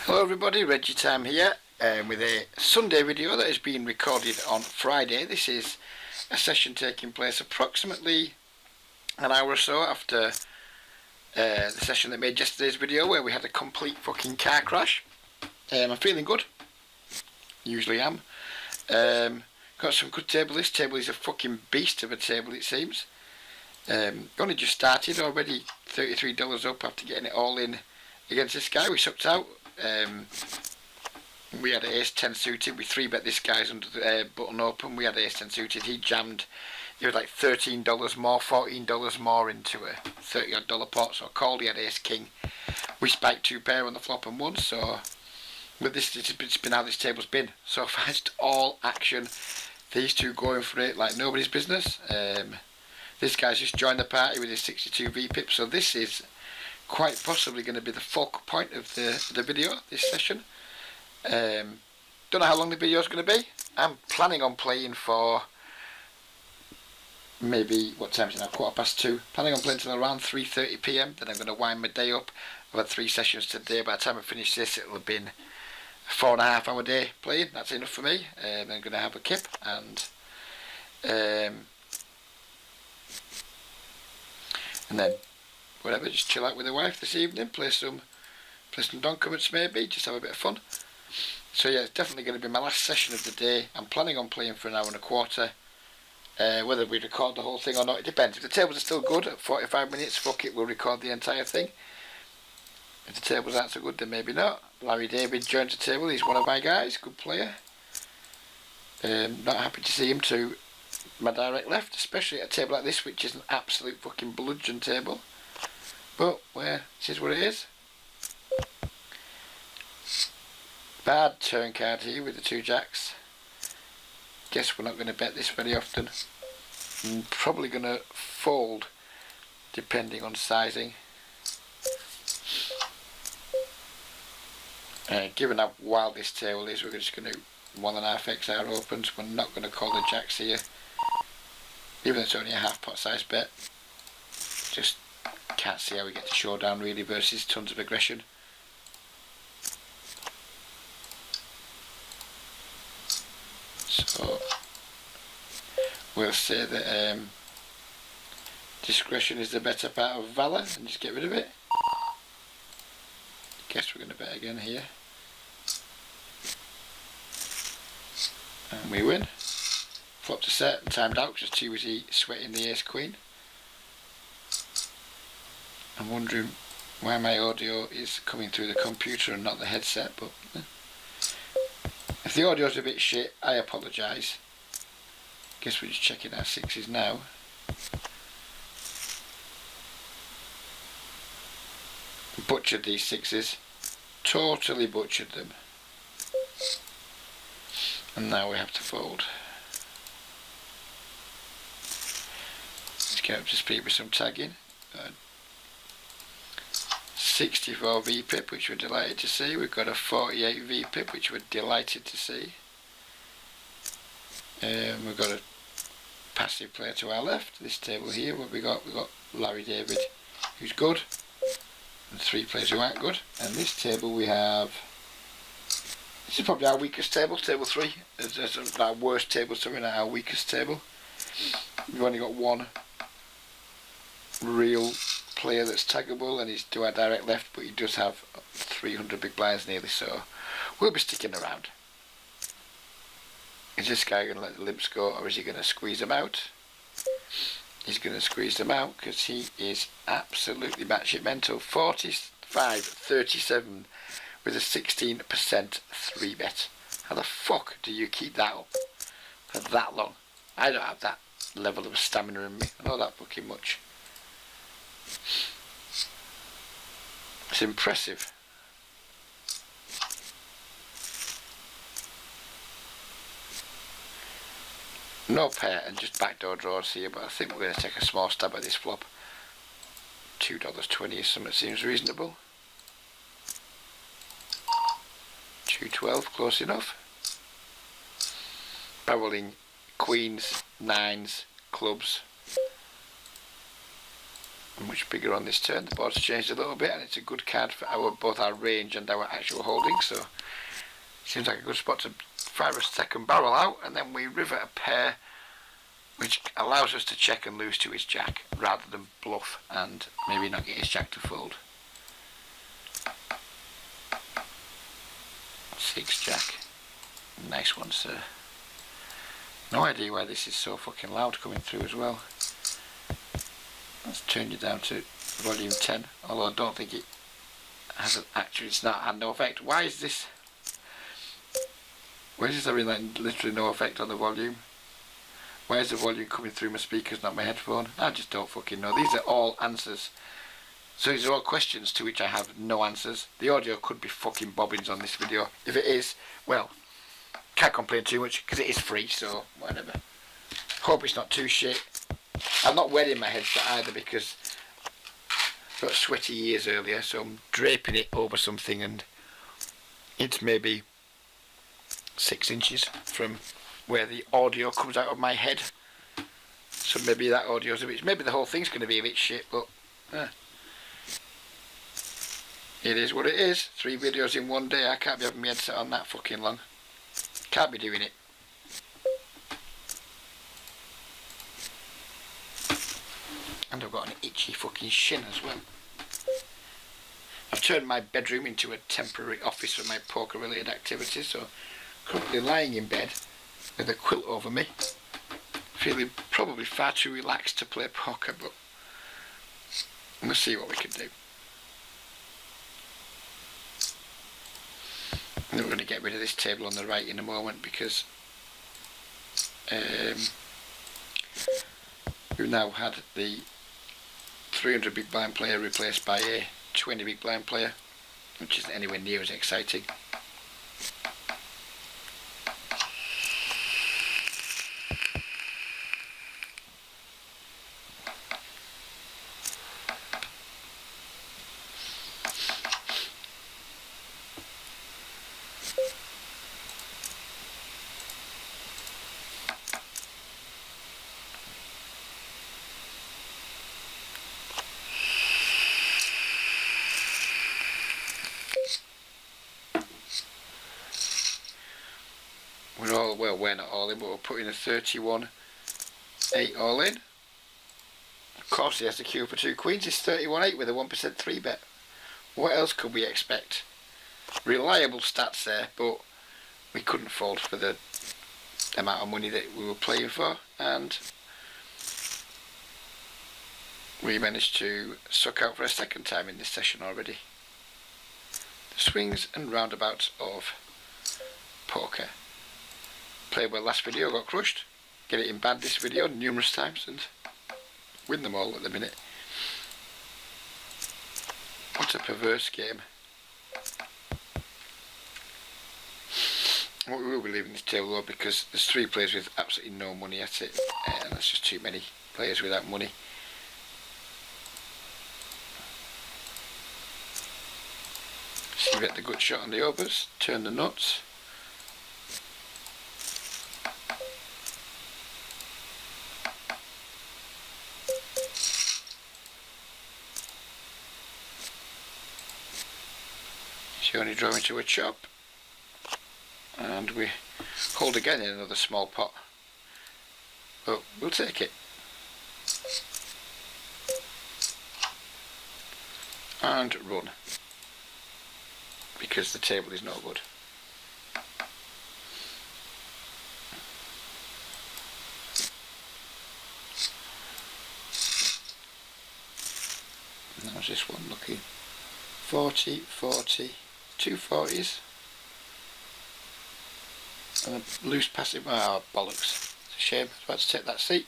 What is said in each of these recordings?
Hello everybody, Reggie Time here with a Sunday video that is being recorded on Friday. This is a session taking place approximately an hour or so after the session that made yesterday's video where we had a complete fucking car crash. I'm feeling good, usually am. Got some good table. This table is a fucking beast of a table, it seems. Only just started, already $33 up after getting it all in against this guy. We sucked out. We had an ace-10 suited. We 3-bet this guy's under the button open. We had ace-10 suited. He jammed. It was like $13 more, $14 more into a $30-odd pot. So I called. He had ace-king. We spiked 2 pair on the flop and won. So with this, it's been how this table's been. So far, it's all action. These two going for it like nobody's business. This guy's just joined the party with his 62 VPip. So this is quite possibly going to be the focal point of the video, this session. Don't know how long the video is going to be. I'm planning on playing for maybe, what time is it now, 2:15. Planning on playing till around 3:30 PM. Then I'm going to wind my day up. I've had 3 sessions today. By the time I finish this, it'll have been a 4.5 hour day playing. That's enough for me. I'm going to have a kip and then whatever, just chill out with the wife this evening, play some donkuments maybe, just have a bit of fun. So yeah, it's definitely going to be my last session of the day. I'm planning on playing for an hour and a quarter. Whether we record the whole thing or not, it depends. If the tables are still good at 45 minutes, fuck it, we'll record the entire thing. If the tables aren't so good, then maybe not. Larry David joins the table, he's one of my guys, good player. Not happy to see him to my direct left, especially at a table like this, which is an absolute fucking bludgeon table. But, well, this is what it is. Bad turn card here with the 2 jacks. Guess we're not going to bet this very often. I'm probably going to fold, depending on sizing. Given how wild this table is, we're just going to 1.5x our opens. We're not going to call the jacks here. Even though it's only a half pot size bet. Just can't see how we get to showdown really versus tons of aggression. So we'll say that discretion is the better part of valour and just get rid of it. Guess we're going to bet again here. And we win. Flopped a set and timed out because too busy sweating the ace queen. I'm wondering why my audio is coming through the computer and not the headset, but if the audio's a bit shit, I apologise. Guess we're just checking our 6s now. Butchered these 6s. Totally butchered them. And now we have to fold. Let's get up to speed with some tagging. 64 VPip, which we're delighted to see. We've got a 48 VPip, which we're delighted to see. We've got a passive player to our left. This table here, what we got? We've got Larry David, who's good, and 3 players who aren't good. And this table we have. This is probably our weakest table, table 3. It's our worst table, so we're in our weakest table. We've only got 1 real player that's taggable, and he's to our direct left, but he does have 300 big blinds nearly, so we'll be sticking around. Is this guy going to let the limps go, or is he going to squeeze them out? He's going to squeeze them out because he is absolutely batshit mental. 45-37 with a 16% 3-bet. How the fuck do you keep that up for that long? I don't have that level of stamina in me. I know that fucking much. It's impressive. No pair and just backdoor draws here, but I think we're going to take a small stab at this flop. $2.20 is something that seems reasonable. 212, close enough. Barreling queens, 9s, clubs. much bigger on this turn. The board's changed a little bit, and it's a good card for both our range and our actual holding, so seems like a good spot to fire a second barrel out, and then we river a pair, which allows us to check and lose to his jack rather than bluff and maybe not get his jack to fold. 6 jack. Nice one, sir. No idea why this is so fucking loud coming through as well. Let's turn you down to volume 10, although I don't think it has actually, it's not had no effect. Why is this? Why is this having like literally no effect on the volume? Why is the volume coming through my speakers, not my headphone? I just don't fucking know. These are all answers. So these are all questions to which I have no answers. The audio could be fucking bobbins on this video. If it is, well, can't complain too much because it is free, so whatever. Hope it's not too shit. I'm not wearing my headset either because I got sweaty ears earlier, so I'm draping it over something, and it's maybe 6 inches from where the audio comes out of my head. So maybe that audio's a bit, maybe the whole thing's going to be a bit shit, but it is what it is. 3 videos in one day. I can't be having my headset on that fucking long. Can't be doing it. And I've got an itchy fucking shin as well. I've turned my bedroom into a temporary office for my poker related activities, so currently lying in bed with a quilt over me, feeling probably far too relaxed to play poker, but we'll see what we can do. And then we're going to get rid of this table on the right in a moment because we've now had the 300 big blind player replaced by a 20 big blind player, which isn't anywhere near as exciting. Well, we're not all in, but we're putting a 31-8 all in. Of course he has the cue for 2 queens. It's 31-8 with a 1% 3 bet. What else could we expect? Reliable stats there, but we couldn't fold for the amount of money that we were playing for, and we managed to suck out for a second time in this session already. The swings and roundabouts of poker. Played well last video, got crushed. Get it in bad this video numerous times and win them all at the minute. What a perverse game. What we will be leaving this table though, because there's 3 players with absolutely no money at it, and that's just too many players without money. So you get the good shot on the overs, turn the nuts. So only draw into a chop, and we hold again in another small pot, but we'll take it. And run, because the table is no good. And how's this one looking? 40, 40, 2 40s, and a loose passive. Oh, bollocks. It's a shame. I was about to take that seat,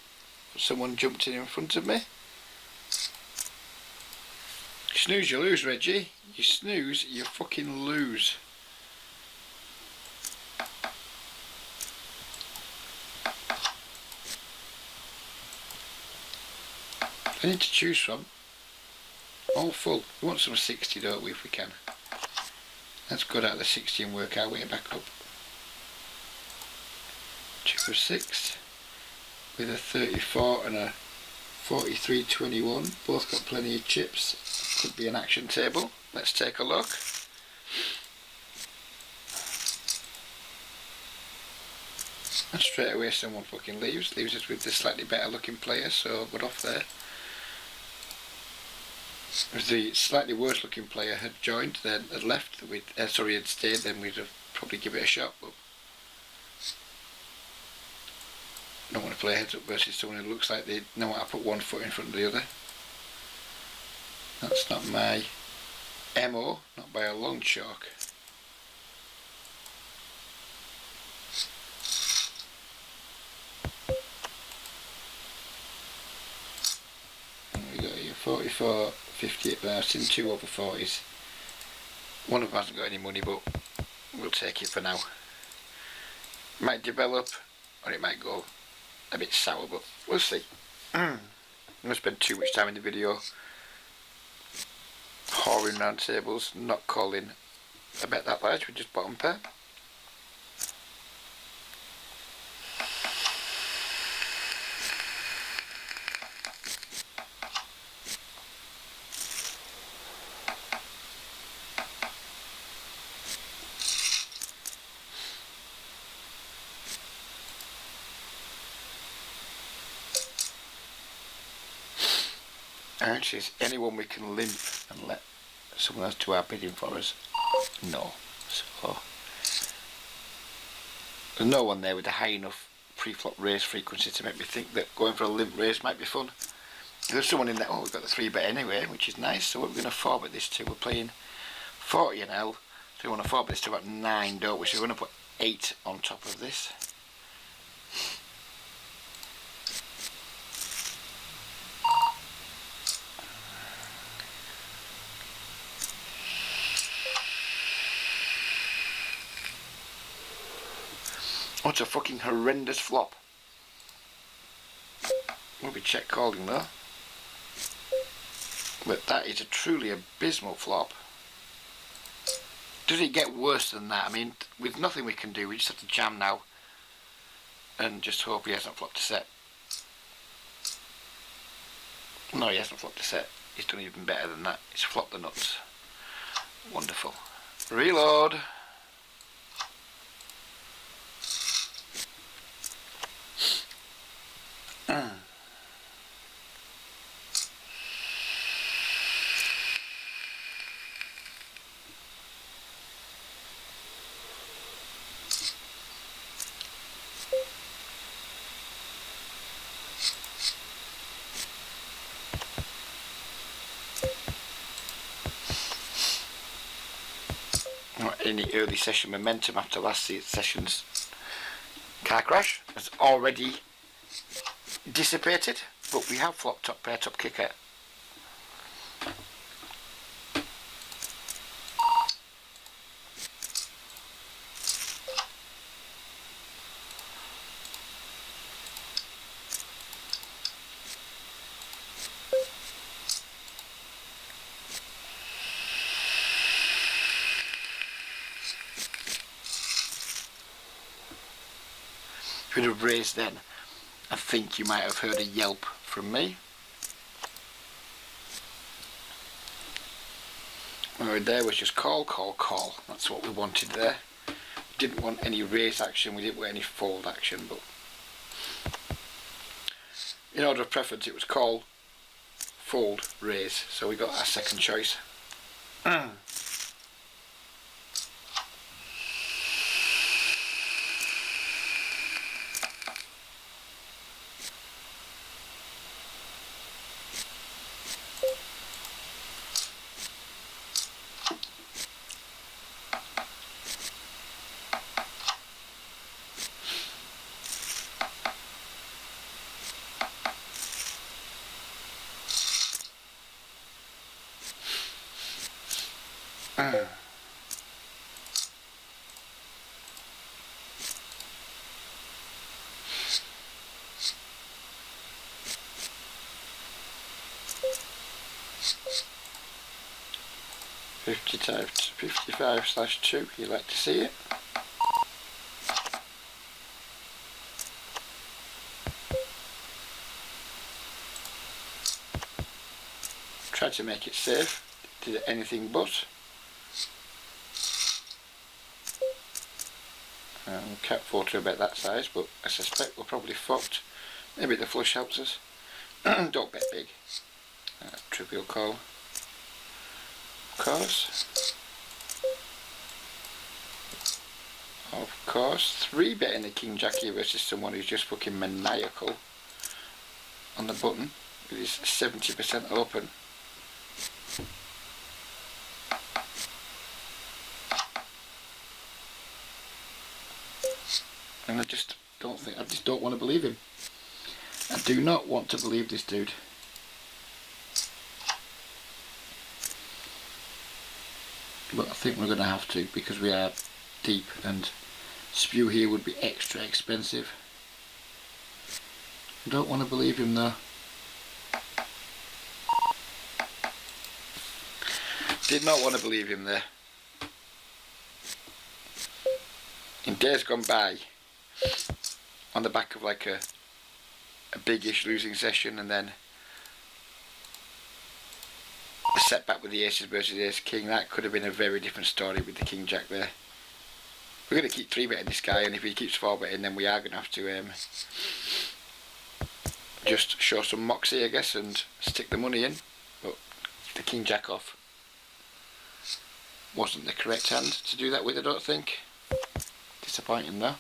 but someone jumped in front of me. You snooze, you lose, Reggie. You snooze, you fucking lose. I need to choose from. All full. We want some 60, don't we, if we can. Let's go out of the 60 and work our way back up. 2 of 6 with a 34 and a 43.21. Both got plenty of chips. Could be an action table. Let's take a look. And straight away someone fucking leaves us with the slightly better looking player, so we're off there. If the slightly worse looking player had joined, then had left, had stayed, then we'd have probably give it a shot, but I don't want to play heads up versus someone who looks like they know how to put one foot in front of the other. That's not my MO, not by a long chalk. We got here 44, 58, but I've seen 2 over 40s. One of them hasn't got any money, but we'll take it for now. It might develop, or it might go a bit sour, but we'll see. I'm going to spend too much time in the video whoring round tables, not calling a bet that large, we just bottom pair. Actually, is anyone we can limp and let someone else do our bidding for us? No. So there's no one there with a high enough pre-flop raise frequency to make me think that going for a limp raise might be fun. There's someone in there. Oh, we've got the 3-bet anyway, which is nice. So what we're going to 4-bet this to? We're playing 40 and L. So we want to 4-bet this to about 9, don't we? So we're going to put 8 on top of this. Oh, it's a fucking horrendous flop. We'll be check calling though. But that is a truly abysmal flop. Does it get worse than that? I mean, with nothing we can do, we just have to jam now and just hope he hasn't flopped a set. No, he hasn't flopped a set. He's done even better than that. He's flopped the nuts. Wonderful. Reload. Any early session momentum after last session's car crash has already dissipated, but we have flopped top pair, top kicker. If we'd have raised then, I think you might have heard a yelp from me. Right there was just call, call, call. That's what we wanted there. We didn't want any raise action, we didn't want any fold action, but in order of preference it was call, fold, raise. So we got our second choice. Type 55/2, you like to see it? tried to make it safe, did anything but. Can't photo about that size, but I suspect we're probably fucked. Maybe the flush helps us. Don't bet big. Trivial call. Of course. 3 betting the King Jack here versus someone who's just fucking maniacal on the button with his 70% open. And I just don't want to believe him. I do not want to believe this dude. But I think we're going to have to, because we are deep and spew here would be extra expensive. I don't want to believe him though. Did not want to believe him there. In days gone by, on the back of like a big-ish losing session and then a setback with the aces versus ace king, that could have been a very different story with the King Jack there. We're going to keep 3-betting this guy, and if he keeps 4-betting then we are going to have to just show some moxie, I guess, and stick the money in. But the King Jack off wasn't the correct hand to do that with, I don't think. Disappointing though.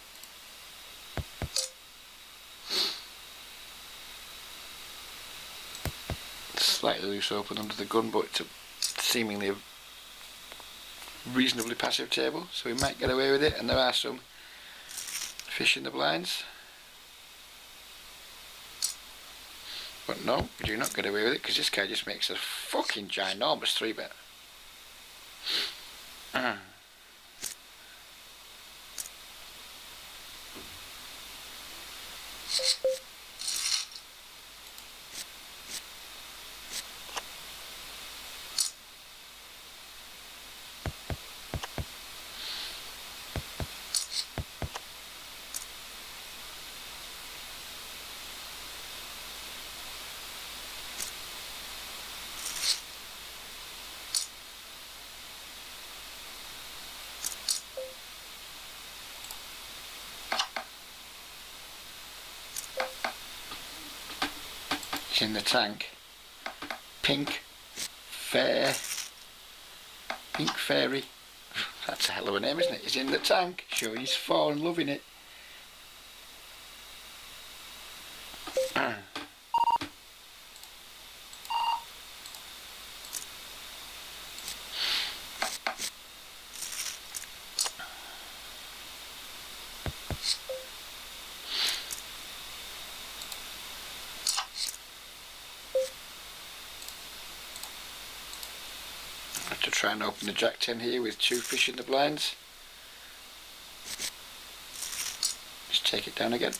Slightly loose open under the gun, but it's a seemingly a reasonably passive table, so we might get away with it, and there are some fish in the blinds. But no, we do not get away with it, because this guy just makes a fucking ginormous 3-bet. In the tank. Pink Fairy. That's a hell of a name, isn't it? He's in the tank, showing his 4 and loving it. To try and open the Jack 10 here with 2 fish in the blinds. Just take it down again.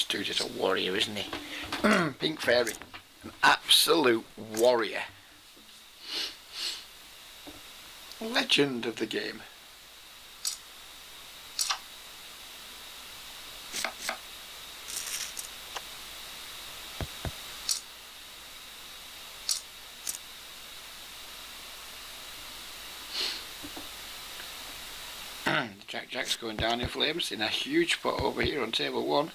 Dude is a warrior, isn't he? Pink Fairy, an absolute warrior, legend of the game. Jack's going down in flames in a huge pot over here on table 1.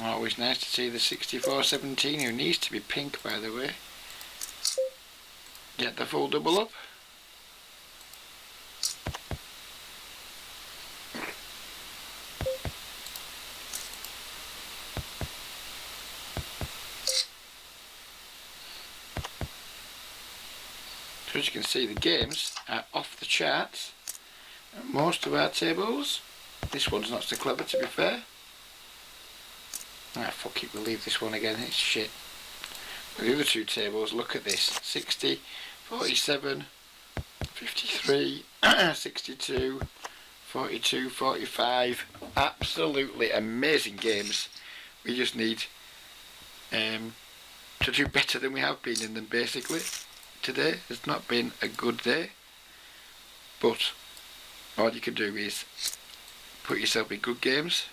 Always nice to see the 64-17, who needs to be pink, by the way. Get the full double up. So as you can see, the games are off the charts at most of our tables. This one's not so clever, to be fair. Ah, fuck it, we'll leave this one again. It's shit. The other two tables, look at this. 60, 47, 53, 62, 42, 45. Absolutely amazing games. We just need to do better than we have been in them, basically. Today has not been a good day, but all you can do is put yourself in good games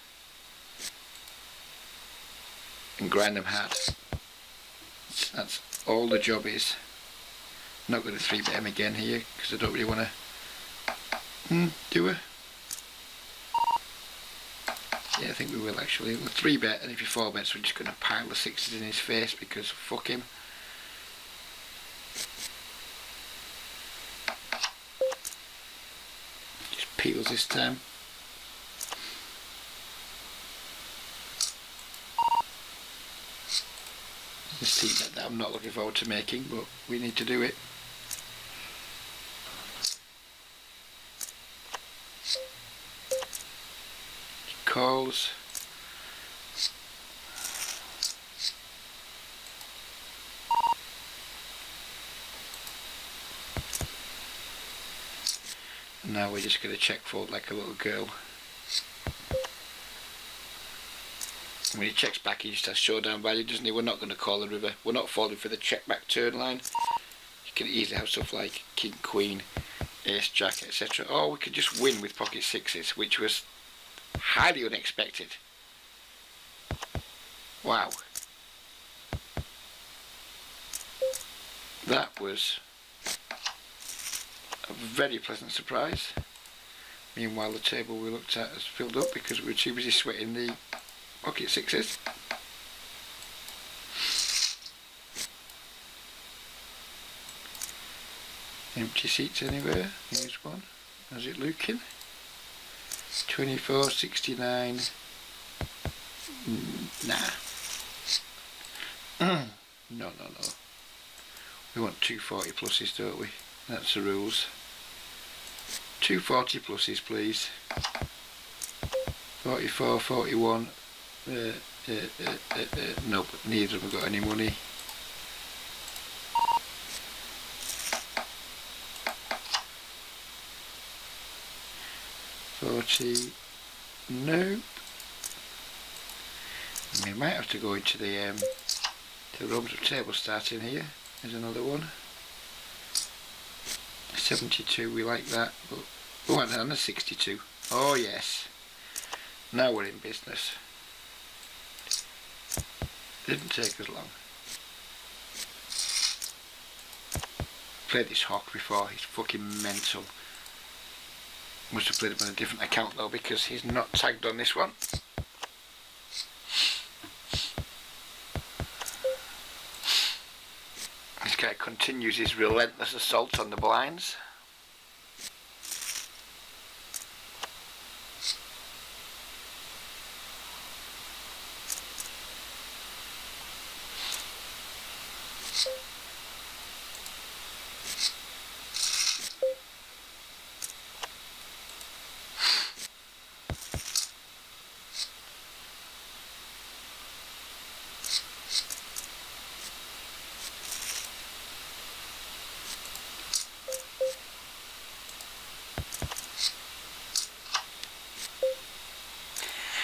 and grind them hard. That's all the job is. I'm not going to 3-bet him again here because I don't really want to do it. Yeah, I think we will actually. We'll 3-bet, and if he 4-bets, we're just going to pile the 6s in his face because fuck him. Just peels this time. The C-bet that I'm not looking forward to making, but we need to do it. Calls. And now we're just going to check fold like a little girl. When he checks back, he just has showdown value, doesn't he? We're not going to call the river. We're not falling for the check back turn line. You can easily have stuff like king, queen, ace, jack, etc. Or we could just win with pocket 6s, which was highly unexpected. Wow. That was a very pleasant surprise. Meanwhile, the table we looked at has filled up because we were too busy sweating the pocket 6s. Empty seats anywhere? Here's one. How's it looking? 24, 69. Nah. No. We want 240 pluses, don't we? That's the rules. 240 pluses, please. 44, 41. Nope, neither of them got any money. Nope. We might have to go into the rooms of table starting here. There's another one. 72, we like that. But oh, and a 62. Oh yes. Now we're in business. Didn't take us long. Played this hawk before. He's fucking mental. Must have played him on a different account though because he's not tagged on this one. This guy continues his relentless assault on the blinds.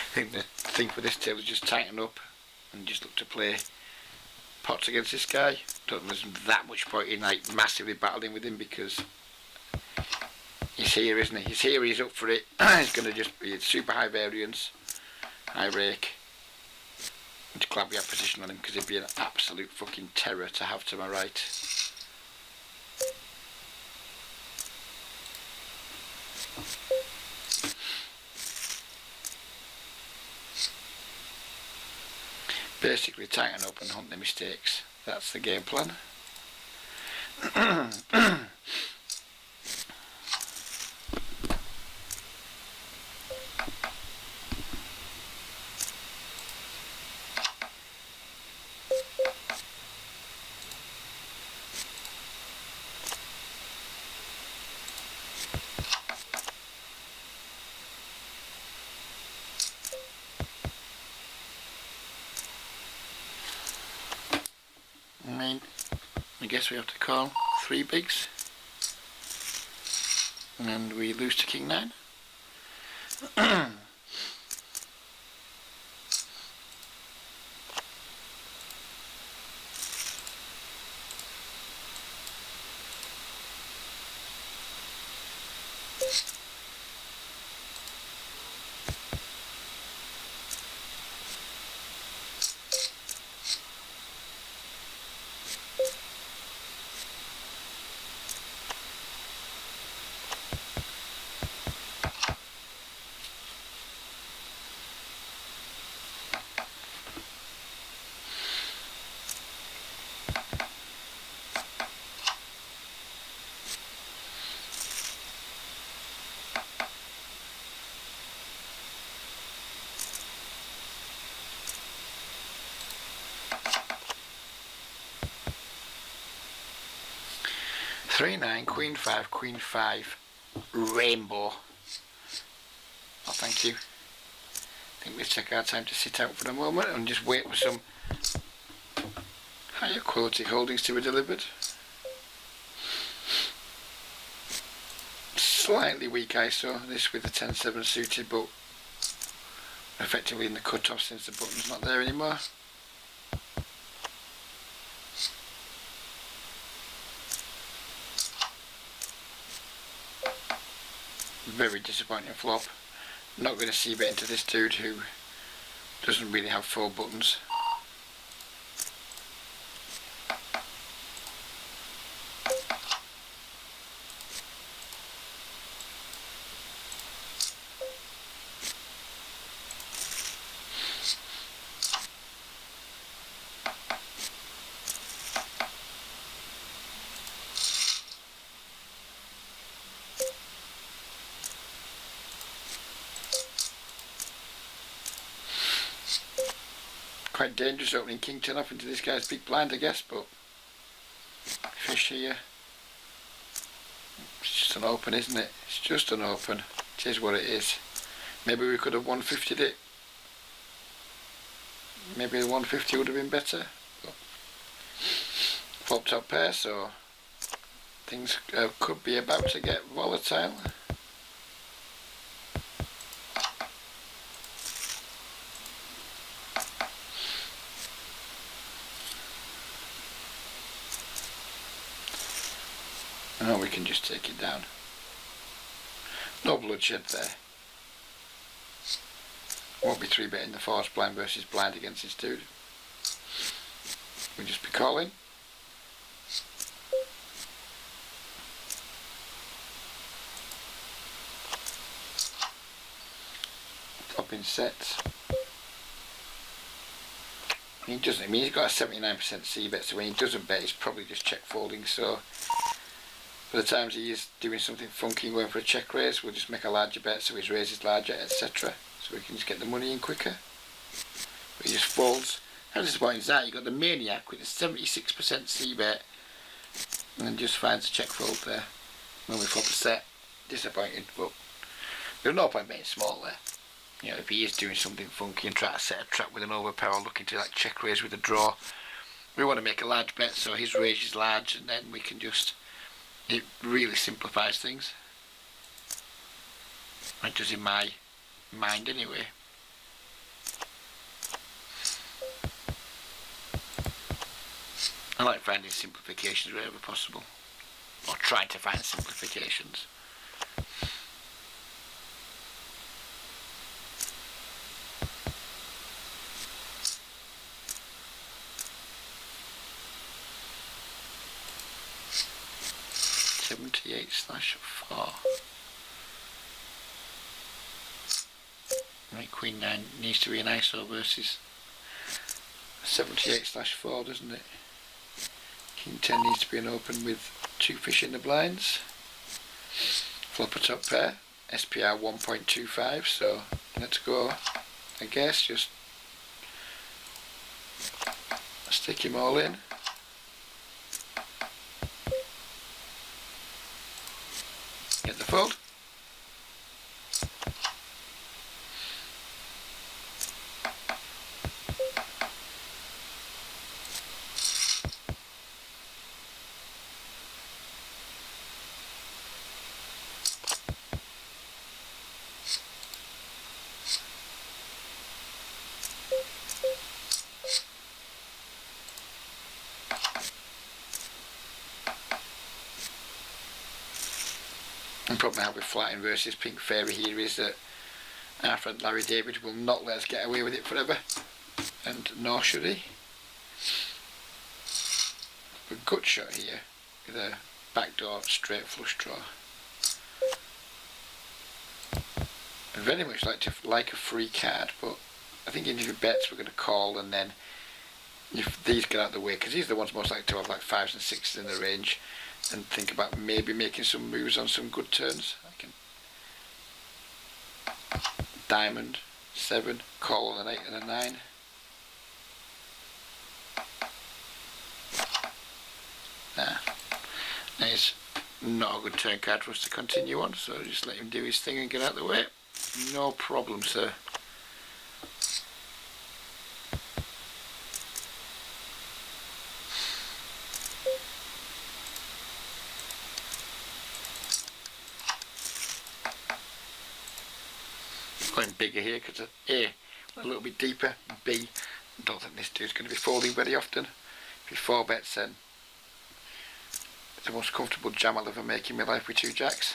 I think the thing for this table is just tighten up and just look to play pots against this guy. Don't think there's that much point in like massively battling with him because he's here, isn't he? He's here, he's up for it. He's going to just be super high variance, high rake. I'm just glad we have position on him because he'd be an absolute fucking terror to have to my right. Basically tighten up and hunt the mistakes. That's the game plan. I mean, I guess we have to call 3 bigs. And we lose to king 9. Three, 9, Queen 5, Queen 5, Rainbow. Oh, thank you. I think we'll take our time to sit out for a moment and just wait for some higher quality holdings to be delivered. Slightly weak ISO, this with the 10-7 suited, but effectively in the cut-off since the button's not there anymore. Very disappointing flop. Not going to see bet into this dude who doesn't really have 4 buttons. Quite dangerous opening king 10 off into this guy's big blind, I guess, but fish here. It's just an open, isn't it? It's just an open. It is what it is. Maybe we could have 150'd it. Maybe the 150 would have been better. But flop top pair, so things could be about to get volatile. Oh, we can just take it down. No bloodshed there. Won't be 3-betting the force blind versus blind against this dude. We'll just be calling. Flopping sets. He doesn't. I mean, he's got a 79% c-bet, so when he doesn't bet, he's probably just check folding. So for the times he is doing something funky, going for a check raise, we'll just make a larger bet so his raise is larger, etc. So we can just get the money in quicker. But he just folds. How disappointing is that? You've got the Maniac with a 76% c-bet and then just finds a check fold there when we flop a set. Disappointing, but there's no point being small there. You know, if he is doing something funky and trying to set a trap with an overpower, looking to like check raise with a draw, we want to make a large bet so his raise is large, and then we can just, it really simplifies things. It does in my mind anyway. I like finding simplifications wherever possible, or trying to find simplifications. /4. Right, Queen 9 needs to be an ISO versus 78/4, doesn't it? King 10 needs to be an open with 2 fish in the blinds. Flop a top pair, SPR 1.25, so let's go. I guess just stick him all in. Get the fold. The problem I have with flatting versus pink fairy here is that our friend Larry David will not let us get away with it forever, and nor should he. A gut shot here with a backdoor straight flush draw. I'd very much like a free card, but I think if he bets we're going to call, and then if these get out of the way, because these are the ones most likely to have like 5s and 6s in the range, and think about maybe making some moves on some good turns. I can diamond, 7, call on an 8 and a 9. Nah, it's not a good turn card for us to continue on, so just let him do his thing and get out of the way. No problem, sir. Going bigger here because A, a little bit deeper. B, I don't think this dude's going to be folding very often. If he 4 bets, then it's the most comfortable jam I'll ever make in my life with 2 jacks.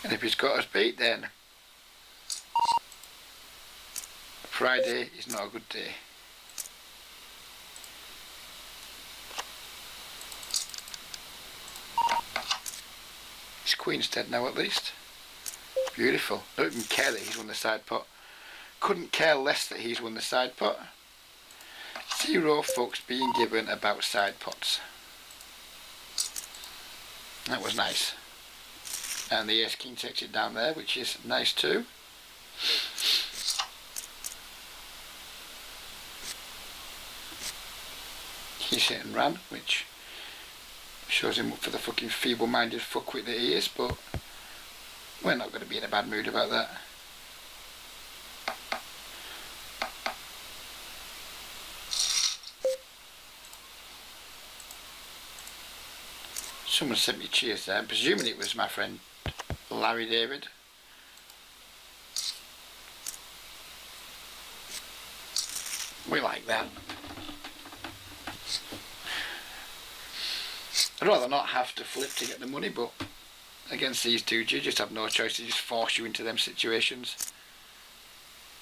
And if he's got us beat, then Friday is not a good day. His queen's dead now at least. Beautiful. Don't even care that he's won the side pot. Couldn't care less that he's won the side pot. 0 fucks being given about side pots. That was nice. And the ace king takes it down there, which is nice too. He's hit and ran, which shows him up for the fucking feeble-minded fuckwit that he is, but we're not going to be in a bad mood about that. Someone sent me cheers there. I'm presuming it was my friend Larry David. We like that. I'd rather not have to flip to get the money, but against these dudes, you just have no choice. They just force you into them situations.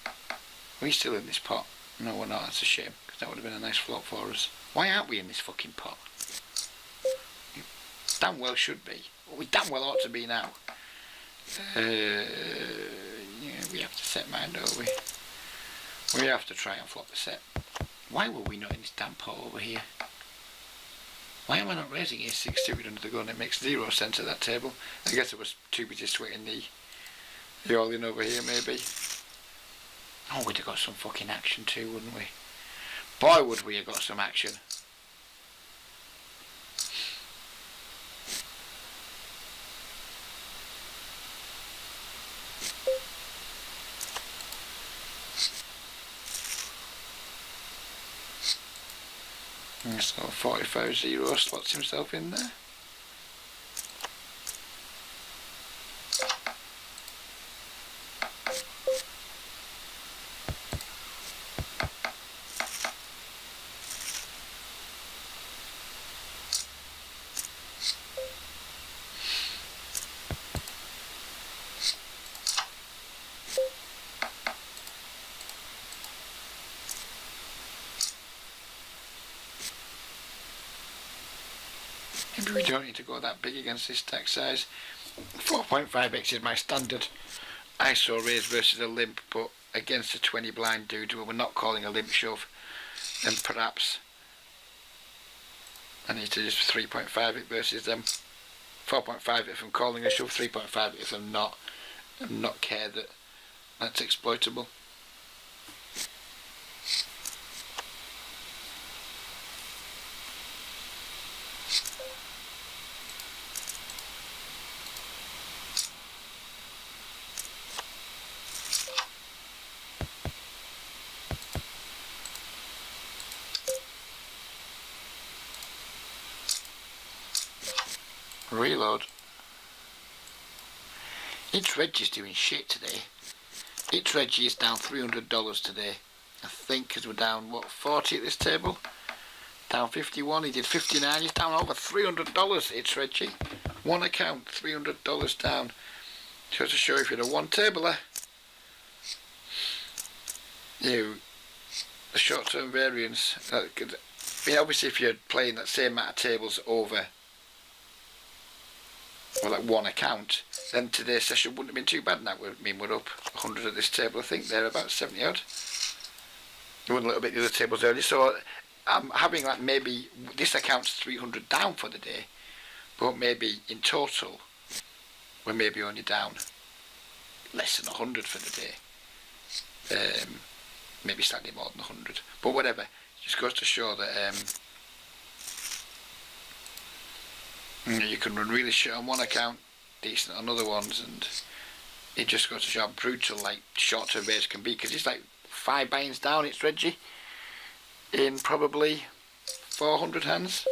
Are we still in this pot? No, we're not. That's a shame, because that would have been a nice flop for us. Why aren't we in this fucking pot? Damn well should be. Well, we damn well ought to be now. Yeah, we have to set mine, don't we? We have to try and flop the set. Why were we not in this damn pot over here? Why am I not raising ace-6 suited under the gun? It makes 0 sense at that table. I guess it was too busy sweating the all-in over here, maybe. Oh, we'd have got some fucking action too, wouldn't we? Boy, would we have got some action. So 45-0 slots himself in there. Maybe we don't need to go that big against this stack size. 4.5x is my standard ISO raise versus a limp, but against a 20 blind dude where we're not calling a limp shove, then perhaps I need to just 3.5 it versus them. 4.5 if I'm calling a shove, 3.5 if I'm not, and not care that that's exploitable. Reload. Each reg is doing shit today. It's Reggie is down $300 today. I think because we're down, what, 40 at this table? Down 51, he did 59, he's down over $300. It's Reggie. One account, $300 down. Just to show if you're a one tabler, the short-term variance, obviously if you're playing that same amount of tables over, well, like one account, then today's session wouldn't have been too bad now. We're up 100 at this table, I think. They're about 70 odd. We won a little bit the other tables early, so I'm having like maybe this account's 300 down for the day, but maybe in total we're maybe only down less than 100 for the day. Maybe slightly more than 100, but whatever. It just goes to show that you can run really shit on one account, decent on other ones, and it just goes to show how brutal like short-term rates can be, because it's like 5 buy-ins down. It's Reggie in probably 400 hands.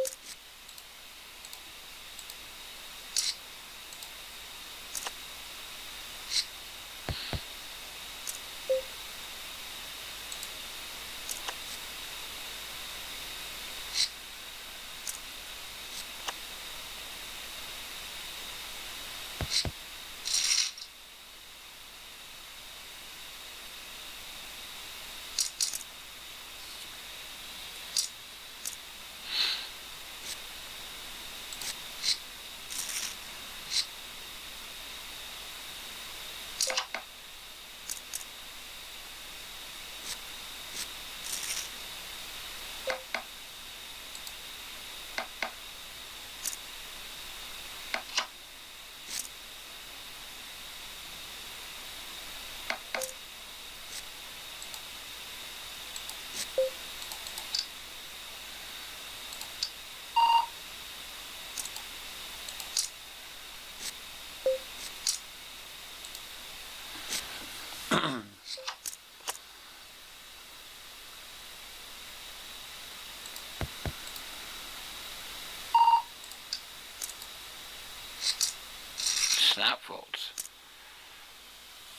Snapfolds.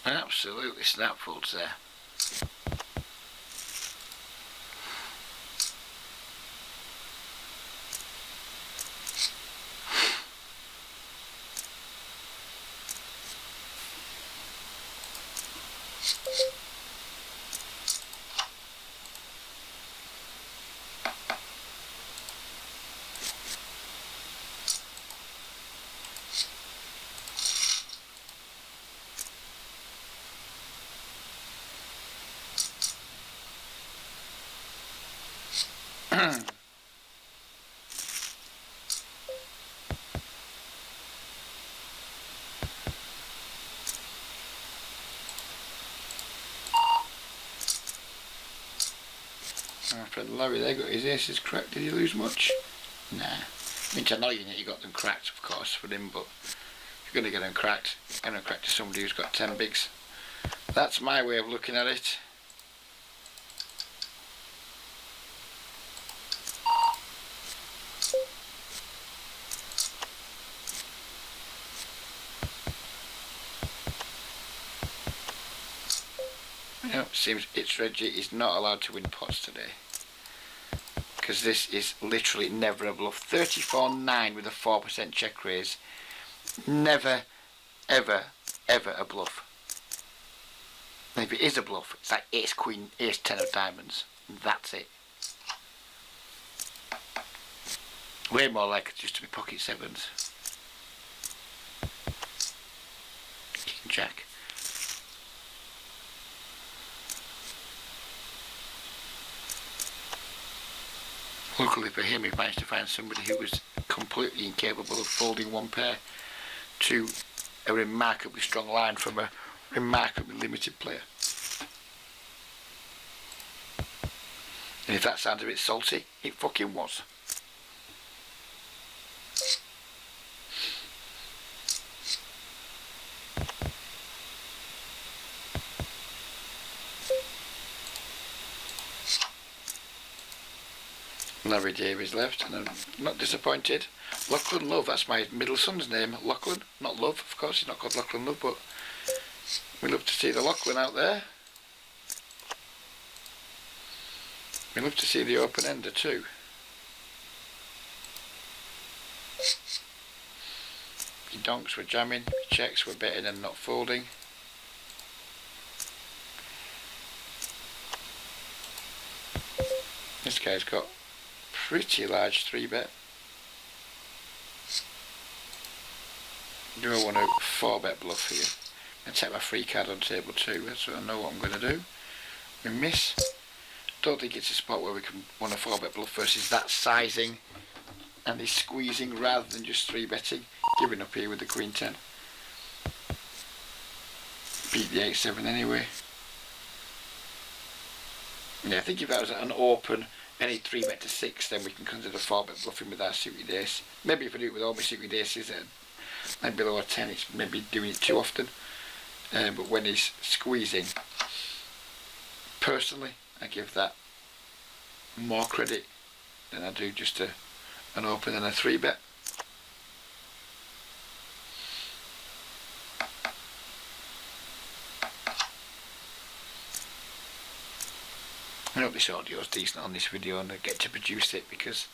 Absolutely snapfolds there. Our friend Larry there got his aces cracked. Did he lose much? Nah. I mean, it's annoying that you got them cracked, of course, for him, but if you're going to get them cracked, get them cracked to somebody who's got 10 bigs. That's my way of looking at it. Seems It's Reggie is not allowed to win pots today, because this is literally never a bluff. 34-9 with a 4% check raise. Never, ever, ever a bluff. And if it is a bluff, it's like ace queen, ace 10 of diamonds. That's it. Way more likely just to be pocket sevens. King jack. Luckily for him, he managed to find somebody who was completely incapable of folding one pair to a remarkably strong line from a remarkably limited player. And if that sounds a bit salty, it fucking was. Larry Davies left, and I'm not disappointed. Lachlan Love, that's my middle son's name. Lachlan, not Love, of course, he's not called Lachlan Love, but We love to see the Lachlan out there. We love to see the open ender too. Your donks were jamming, your checks were betting and not folding. This guy's got pretty large 3-bet. Do I want a 4-bet bluff here? I take my free card on table 2, so I know what I'm going to do. We miss. Don't think it's a spot where we can want a 4-bet bluff versus that sizing and he's squeezing rather than just 3-betting. Giving up here with the Queen 10. Beat the 8-7 anyway. Yeah, I think if that was an open, any 3-bet to 6, then we can consider 4-bet bluffing with our suited ace. Maybe if I do it with all my suited aces, like below a 10, it's maybe doing it too often. But when he's squeezing, personally, I give that more credit than I do just an open and a 3-bet. I hope this audio is decent on this video and I get to produce it, because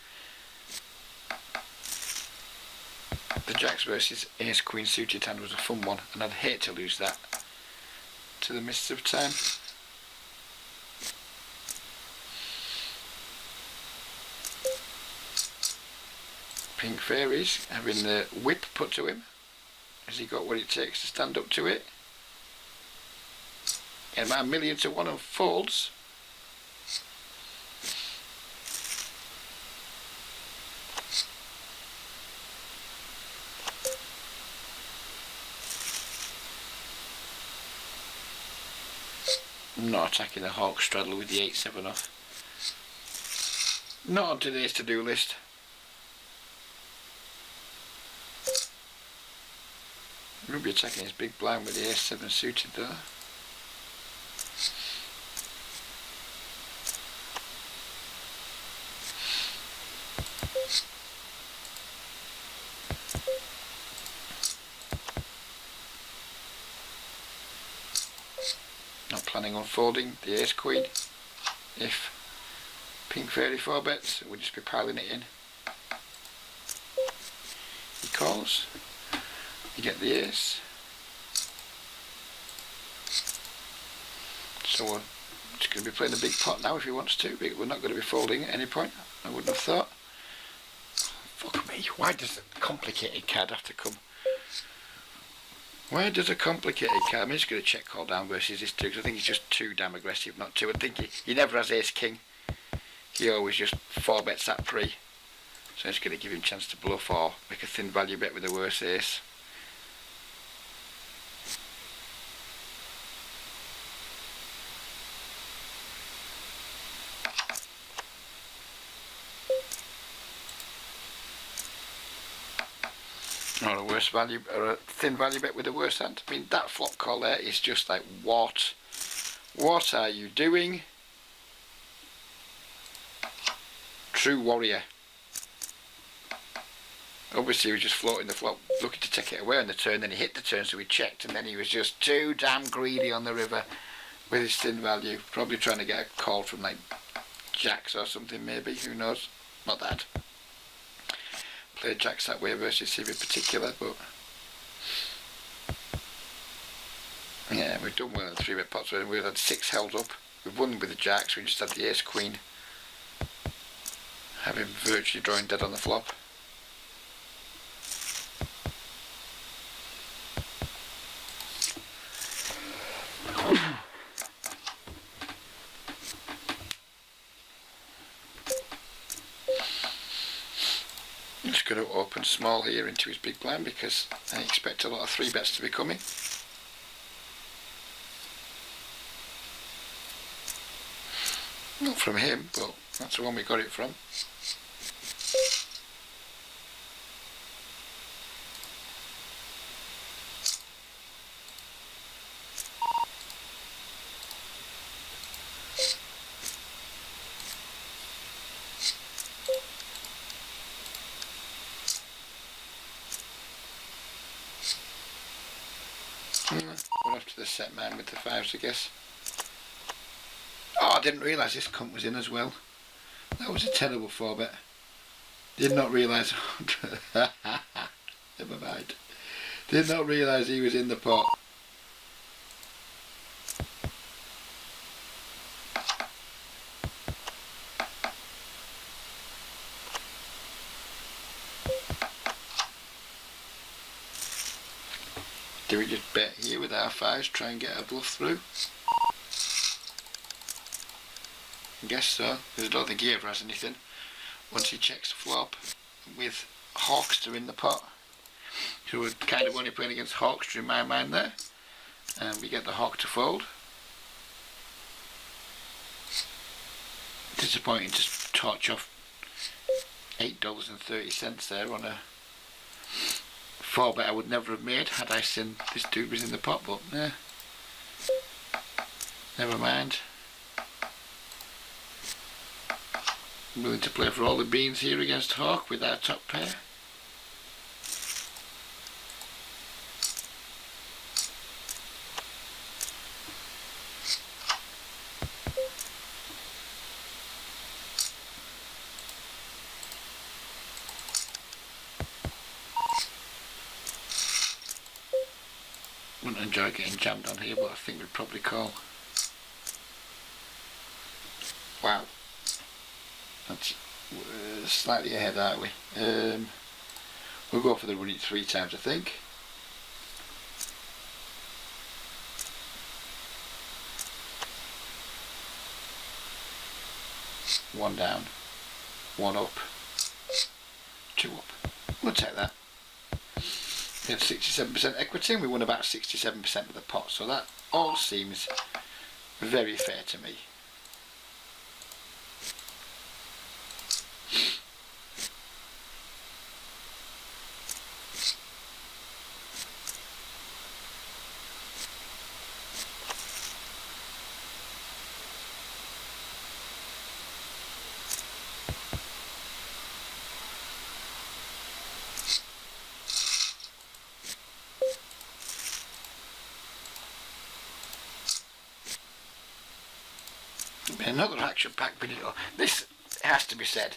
the Jacks versus Ace Queen suited hand was a fun one and I'd hate to lose that to the mists of time. Pink Fairies having the whip put to him. Has he got what it takes to stand up to it? And about 1,000,000 to 1 and folds. I'm not attacking the Hawk straddle with the 8-7 off. Not on today's to-do list. We'll be attacking his big blind with the Ace-7 suited though. Not planning on folding the Ace Queen. If Pink Fairy 4-bets, we'll just be piling it in. He calls. You get the ace. So we're just going to be playing a big pot now if he wants to, but we're not going to be folding at any point, I wouldn't have thought. Fuck me, why does a complicated card have to come? Why does a complicated card? I'm just going to check call down versus this 2, because I think he's just too damn aggressive not to. I think he never has Ace King. He always just 4-bets that pre. So I'm just going to give him a chance to bluff or make a thin value bet with a worse ace. Or a worse value, or a thin value bet with a worse hand. I mean, that flop call there is just like, what are you doing? True warrior. Obviously he was just floating the flop, looking to take it away on the turn, then he hit the turn so he checked, and then he was just too damn greedy on the river with his thin value. Probably trying to get a call from like jacks or something maybe, who knows. Not that. Played jacks that way versus him in particular, but yeah, we've done well in the 3-bet pots. We've had 6 held up. We've won with the jacks. We just had the Ace Queen, having virtually drawing dead on the flop. Just going to open small here into his big blind because I expect a lot of 3-bets to be coming. Not from him, but that's the one we got it from. We're off to the set man with the fives, I guess. Oh, I didn't realise this cunt was in as well. That was a terrible 4-bet. Did not realise. Never mind. Did not realise he was in the pot. Do we just bet here with our fives, try and get a bluff through? I guess so, because I don't think he ever has anything. Once he checks the flop with Hawkster in the pot, who would kind of only playing against Hawkster in my mind there, and we get the Hawk to fold. Disappointing to torch off $8.30 there on a 4-bet I would never have made had I seen this dude was in the pot, but yeah, never mind. I'm willing to play for all the beans here against Hawk with our top pair. Wouldn't enjoy getting jammed on here, but I think we'd probably call. Wow. That's slightly ahead, aren't we? We'll go for the run it 3 times, I think. One down, one up, 2 up. We'll take that. We had 67% equity and we won about 67% of the pot, so that all seems very fair to me. Another action-packed video. This, has to be said,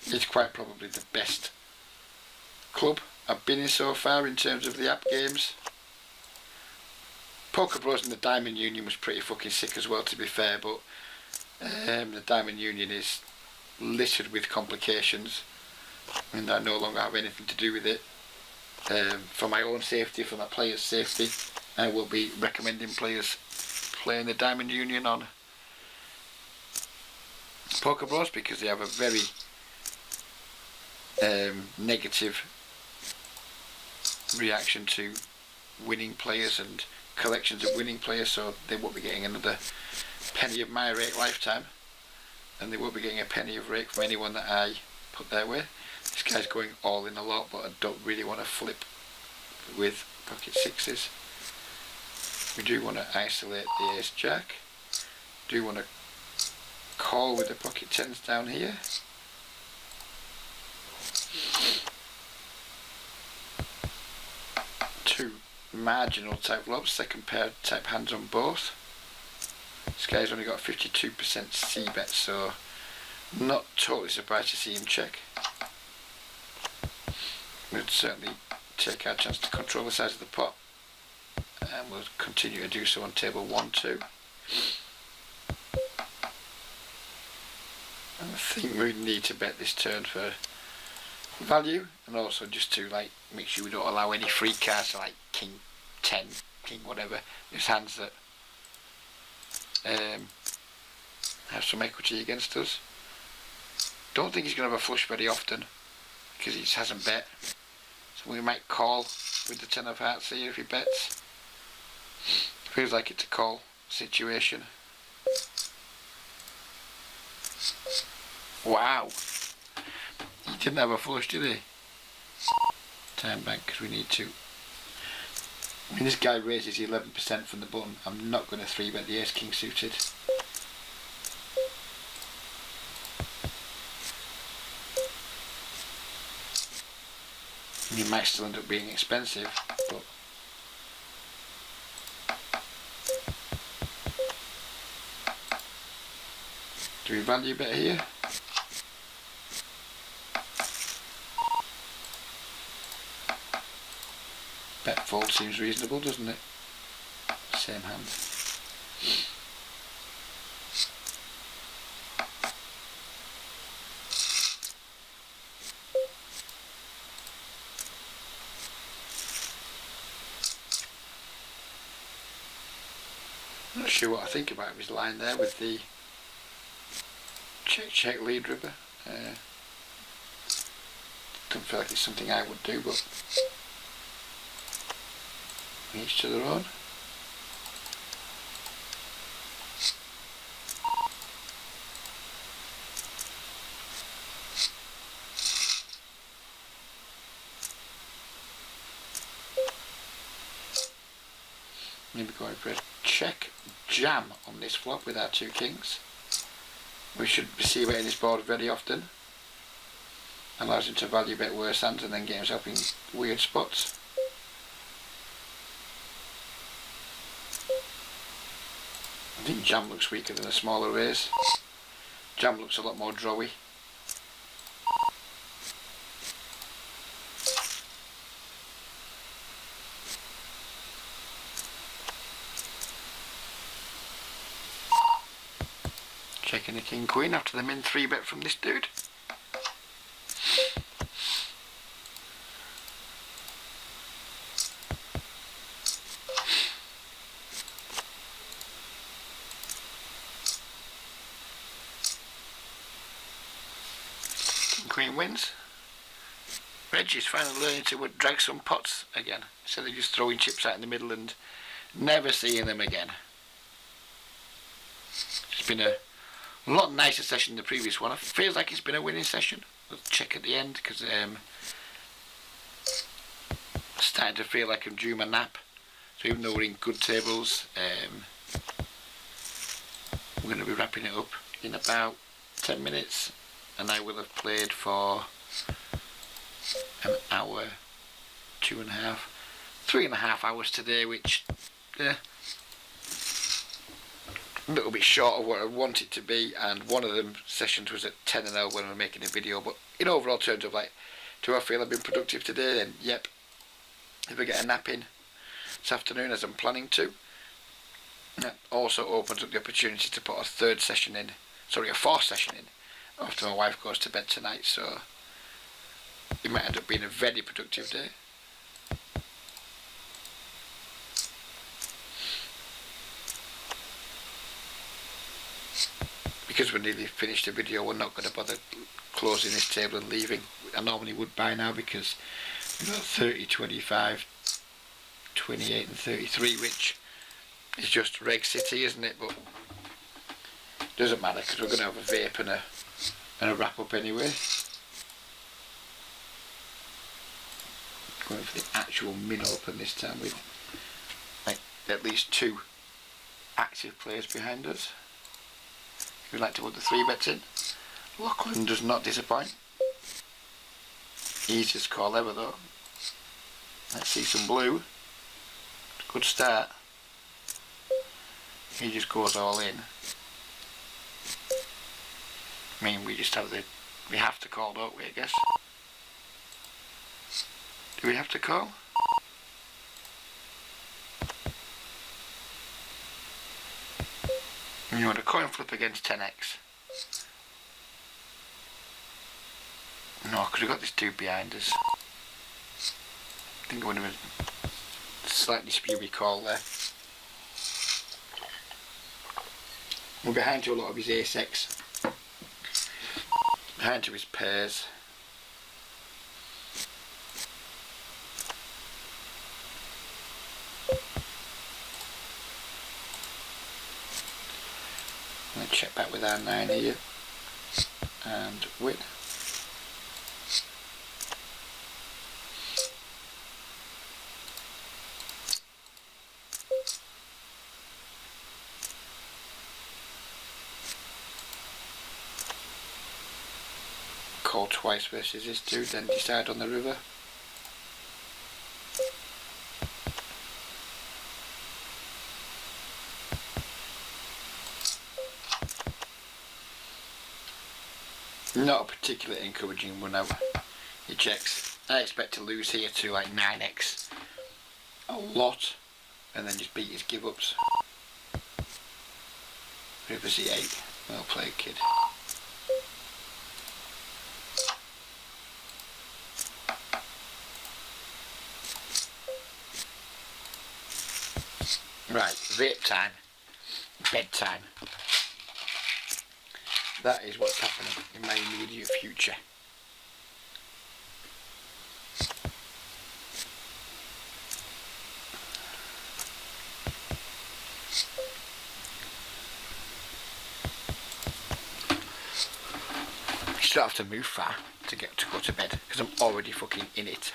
is quite probably the best club I've been in so far in terms of the app games. Poker Bros and the Diamond Union was pretty fucking sick as well, to be fair, but the Diamond Union is littered with complications and I no longer have anything to do with it. For my own safety, for my players' safety, I will be recommending players playing the Diamond Union on Poker Bros because they have a very negative reaction to winning players and collections of winning players, so they won't be getting another penny of my rake lifetime, and they won't be getting a penny of rake from anyone that I put their way. This guy's going all in a lot, but I don't really want to flip with pocket sixes. We do want to isolate the ace jack, do want to call with the pocket tens down here. Two marginal type lobs, second pair type hands on both. This guy's only got 52% C-bet, so not totally surprised to see him check. We'll certainly take our chance to control the size of the pot, and we'll continue to do so on table 1-2. And I think we need to bet this turn for value, and also just to like make sure we don't allow any free cards like king 10, king whatever. There's hands that have some equity against us. Don't think he's going to have a flush very often because he just hasn't bet, so we might call with the 10 of hearts here if he bets. Feels like it's a call situation. Wow, he didn't have a flush, did he? Time bank because we need to. I mean, this guy raises 11% from the button. I'm not going to 3-bet the ace king suited. He might still end up being expensive, but Do we value bet here? Bet fold seems reasonable, doesn't it? Same hand. I'm not sure what I think about his line there with the check lead ripper. Don't feel like it's something I would do, but each to their own. Maybe going for a check jam on this flop with our 2 kings. We should see betting this board very often. Allows him to value bet worse hands and then get himself in weird spots. I think jam looks weaker than a smaller raise. Jam looks a lot more drawy. Checking the king queen after the min 3 bet from this dude. King queen wins. Reggie's finally learning to drag some pots again, instead of just throwing chips out in the middle and never seeing them again. It's been a lot nicer session than the previous one. It feels like it's been a winning session. We'll check at the end because starting to feel like I'm due my nap. So even though we're in good tables, we're going to be wrapping it up in about 10 minutes, and I will have played for an hour, 2.5, 3.5 hours today, which a little bit short of what I want it to be, and one of them sessions was at 10:00 when we were making a video, but in overall terms of like, do I feel I've been productive today? Then yep. If I get a nap in this afternoon as I'm planning to, that also opens up the opportunity to put a 4th session in after my wife goes to bed tonight, so it might end up being a very productive day. Because we're nearly finished the video, we're not going to bother closing this table and leaving. I normally would by now because we've got 30, 25, 28 and 33, which is just Reg City, isn't it? But it doesn't matter because we're going to have a vape and a wrap up anyway. Going for the actual min open this time with like at least 2 active players behind us. We'd like to put the 3 bets in. Lachlan does not disappoint. Easiest call ever though. Let's see some blue. Good start. He just goes all in. I mean, we have to call, don't we, I guess? Do we have to call? You want a coin flip against 10x. No, because we've got this dude behind us. I think it would have been a slightly spewy call there. We're behind to a lot of his ace-x. Behind to his pairs. I'm going to check back with our 9 here and win. Call twice versus this dude, then decide on the river. Not a particularly encouraging run out. He checks. I expect to lose here to like 9x. A lot. And then just beat his give ups. River C8. Well played, kid. Right, vape time. Bedtime. That is what's happening in my immediate future. You don't have to move far to go to bed because I'm already fucking in it.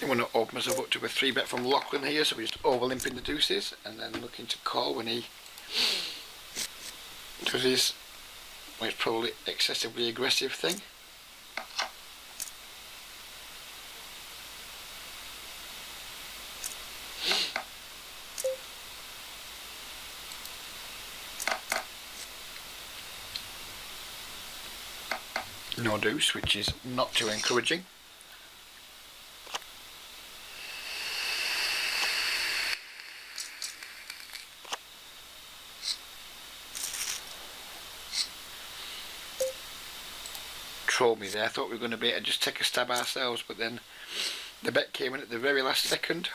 I'm going to open myself up to a 3-bet from Lachlan here, so we're just over limping the deuces and then looking to call when he does his, well, it's probably excessively aggressive thing. No deuce, which is not too encouraging. Trolled me there. I thought we were going to be able to just take a stab ourselves, but then the bet came in at the very last second.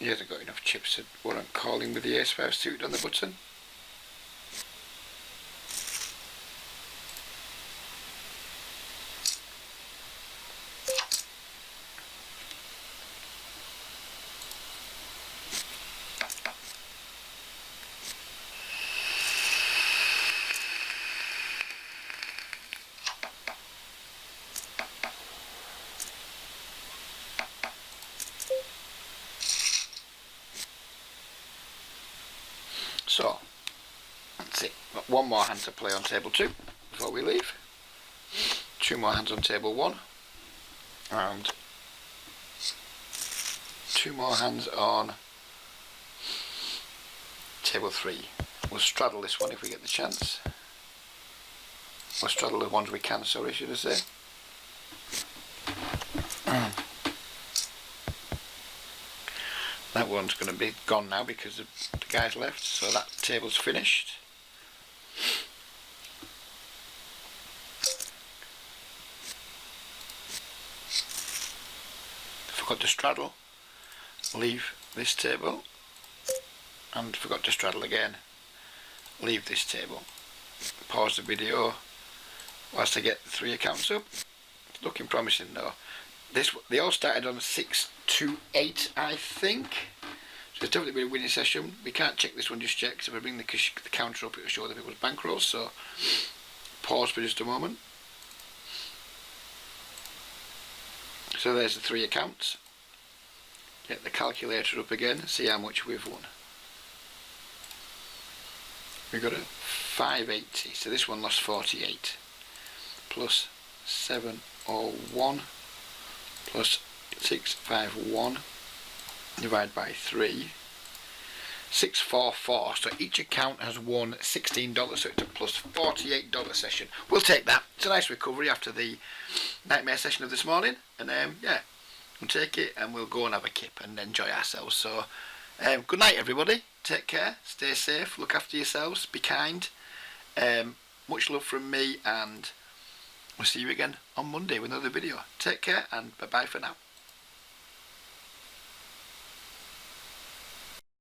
He hasn't got enough chips to warrant calling with the ace-5 suited on the button. So, that's it. Got one more hand to play on table 2 before we leave. 2 more hands on table 1. And 2 more hands on table 3. We'll straddle this one if we get the chance. We'll straddle the ones we can, sorry, should I say. That one's going to be gone now because the guys left, so that table's finished. Forgot to straddle, leave this table, and forgot to straddle again, leave this table. Pause the video whilst I get 3 accounts up. It's looking promising though. They all started on 6-2-8, I think. So it's definitely been a winning session. We can't check this one just yet because if I bring the counter up, it'll show that it was bankrolls. So pause for just a moment. So there's the 3 accounts. Get the calculator up again, see how much we've won. We got a 580, so this one lost 48. Plus 701 plus 651 divided by 3. 644, so each account has won $16, so it's a plus $48 session. We'll take that. It's a nice recovery after the nightmare session of this morning, and yeah, we'll take it and we'll go and have a kip and enjoy ourselves. So good night everybody, take care, stay safe, look after yourselves, be kind, much love from me, and we'll see you again on Monday with another video. Take care and bye bye for now.